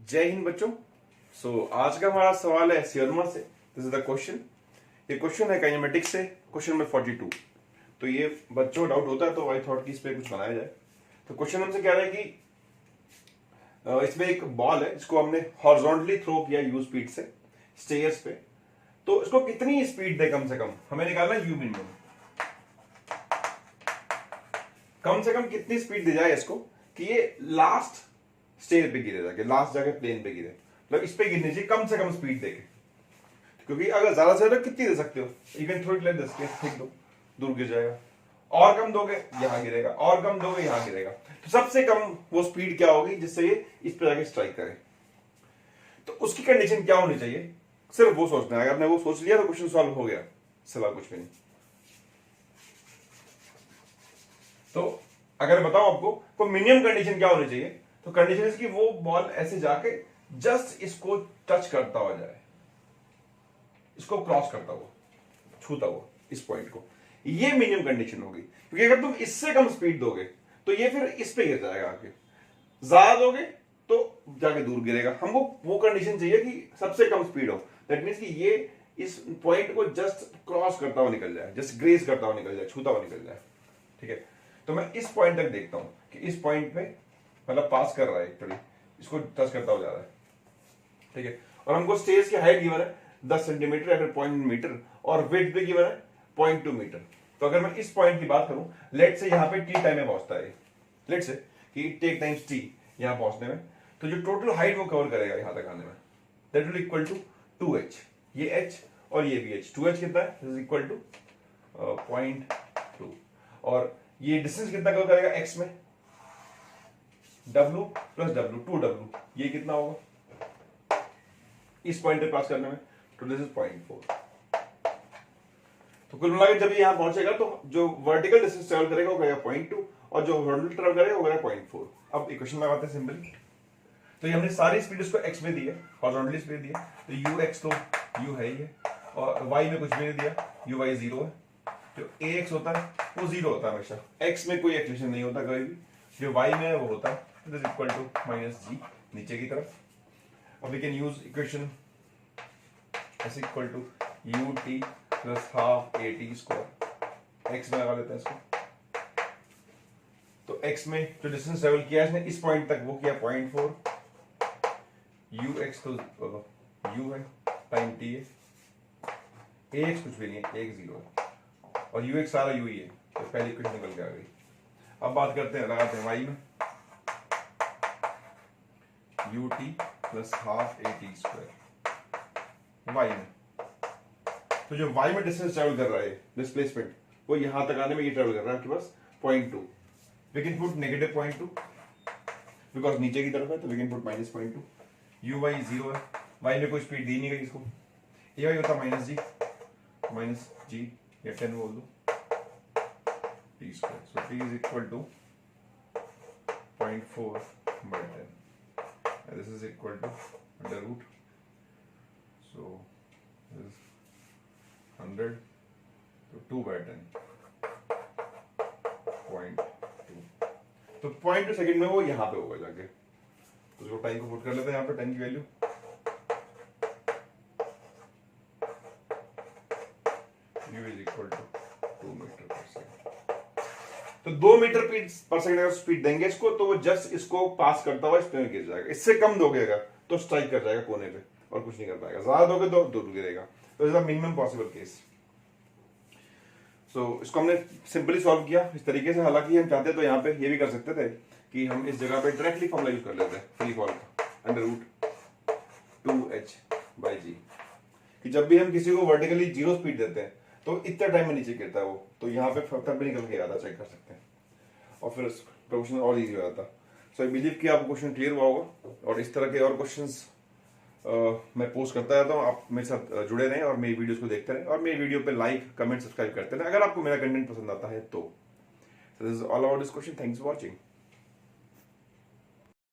जय हिंद बच्चों। आज का हमारा सवाल है सियरमा से। This is the question. ये क्वेश्चन है काइनेमेटिक्स से, क्वेश्चन नंबर 42। तो ये बच्चों डाउट होता है तो आई थॉट कि इस पे कुछ बनाया जाए। तो क्वेश्चन हमसे कह रहा है कि इसमें एक बॉल है जिसको हमने हॉरिजॉन्टली थ्रो किया यू स्पीड से स्टेयर्स पे। तो इसको कितनी स्पीड दे कम से कम, हमें निकालना है यू मिनिमम। कम से कम कितनी स्पीड दी जाए इसको कि ये लास्ट स्टेयर पे गिरे, जाके लास्ट जाके प्लेन पे गिरे, मतलब इस पे गिरनी चाहिए कम से कम स्पीड देके। क्योंकि अगर ज्यादा से ज्यादा कितनी दे सकते हो, you can throw it like this, फेंक दो, दूर गिर जाएगा। और कम दोगे यहां गिरेगा, और कम दोगे यहां गिरेगा। तो सबसे कम वो स्पीड क्या होगी जिससे ये इस पे जाके स्ट्राइक करे। तो उसकी कंडीशन क्या होनी चाहिए, सिर्फ वो सोचना है। अगर आपने वो सोच लिया तो क्वेश्चन सॉल्व हो गया, सिवा कुछ भी नहीं। तो अगर बताओ आपको तो मिनिमम कंडीशन क्या होनी चाहिए, तो कंडीशन इसकी वो बॉल ऐसे जाके जस्ट इसको टच करता हुआ जाए, इसको क्रॉस करता हुआ, छूता हुआ इस पॉइंट को। ये मिनिमम कंडीशन होगी। क्योंकि अगर तुम इससे कम स्पीड दोगे तो ये फिर इस पे गिर जाएगा आके, ज्यादा दोगे तो जाके दूर गिरेगा। हमको वो कंडीशन चाहिए कि सबसे कम स्पीड हो। दैट मीन्स कि ये इस पॉइंट को जस्ट क्रॉस करता हुआ निकल जाए, जस्ट ग्रेस करता हुआ निकल जाए, छूता हुआ निकल जाए। ठीक है, तो मैं इस पॉइंट तक देखता हूं कि इस पॉइंट पे मतलब पास कर रहा है, थोड़ी इसको टच करता हुआ जा रहा है। ठीक है, और हमको स्टेज की हाइट गिवन है 10 सेंटीमीटर या फिर 0.1 मीटर, और वेट भी गिवन है 0.2 मीटर। तो अगर मैं इस पॉइंट की बात करूं, लेट से यहां पे टी टाइम में पहुंचता है, लेट से कि टेक टाइम्स टी यहां पहुंचने में, तो जो टोटल हाइट वो कवर करेगा यहां तक आने में, that will equal to 2h। ये h और ये भी h। 2h कितना है, इज इक्वल टू 0.2। और ये डिस्टेंस कितना कवर करेगा x में, w प्लस w, 2w। ये कितना होगा इस पॉइंट पे पास करने में, तो दिस इज 0.4। तो कुल मिलाकर जब ये यहां पहुंचेगा तो जो वर्टिकल डिस्टेंस ट्रेवल करेगा वो करेगा 0.2 और जो हॉरिजॉन्टल ट्रेवल करेगा वो करेगा 0.4। अब इक्वेशन लगाते हैं सिंपली। तो ये हमने सारी स्पीड इसको x में दी है, हॉरिजॉन्टली स्पीड दी है, तो ux तो u है ही है, और y में कुछ भी नहीं दिया, uy 0 है। जो ax होता है वो 0 होता है हमेशा, x में कोई एक्सप्रेशन नहीं होता कभी भी, जो y में है वो होता है दिस इक्वल टू -g नीचे की तरफ। अब we can use equation s equal to ut plus half at square. x में लगा लेते हैं इसको। तो x में जो डिस्टेंस ट्रेवल किया इसने इस पॉइंट तक वो किया 0.4, ux तो u है टाइम t है, ax कुछ भी नहीं है, ax 0 है, और ux सारा u ही है। तो पहली इक्वेशन निकल के आ गई। अब बात करते हैं, लगाते हैं y में, ut plus half at square y में। तो जो y में डिस्टेंस ट्रेवल कर रहा है, डिस्प्लेसमेंट, वो यहां तक आने में ये ट्रेवल कर रहा है आपके पास 0.2। We can put negative 0.2 because नीचे की तरफ है, तो वी कैन पुट -0.2। uy 0 है, y में कोई स्पीड दी नहीं गई इसको, ay होता -g या 10 बोल दो t square. So t is equal to 0.4/10। This is equal to under root, so this is 100, so 2/10, 0.2। तो 0.2 सेकेंड में वो यहां पे होगा जाके। तो जो टाइम को पुट कर लेते हैं यहाँ पे 10 की value, u is equal to 2 metre पर सेकेंड। तो 2 मीटर पर सेकंड अगर स्पीड देंगे इसको तो वो जस्ट इसको पास करता हुआ इस पे गिर जाएगा। इससे कम दोगे अगर तो स्ट्राइक कर जाएगा कोने पे और कुछ नहीं कर पाएगा, ज्यादा दोगे तो दूर गिरेगा। तो is the minimum possible case. So इसको हमने सिंपली सॉल्व किया इस तरीके से। हालांकि हम चाहते तो यहाँ पे ये भी कर सकते थे कि हम इस जगह पे डायरेक्टली फॉर्मूला यूज कर लेते हैं, फ्री फॉल का, अंडर रूट 2h/g, कि जब भी हम किसी को वर्टिकली 0 स्पीड देते हैं तो इतना टाइम में नीचे गिरता है वो, तो यहाँ पे तब भी निकल के आता, चेक कर सकते हैं, और फिर क्वेश्चन और इजी हो जाता। सो आई बिलीव कि आपको क्वेश्चन क्लियर हुआ होगा, और इस तरह के और क्वेश्चंस मैं पोस्ट करता रहता हूँ। आप मेरे साथ जुड़े रहें और मेरी वीडियोस को देखते रहें, और मेरी वीडियो पे लाइक, कमेंट, सब्सक्राइब करते रहें अगर आपको मेरा कंटेंट पसंद आता है तो। This is all about this question. Thanks for watching.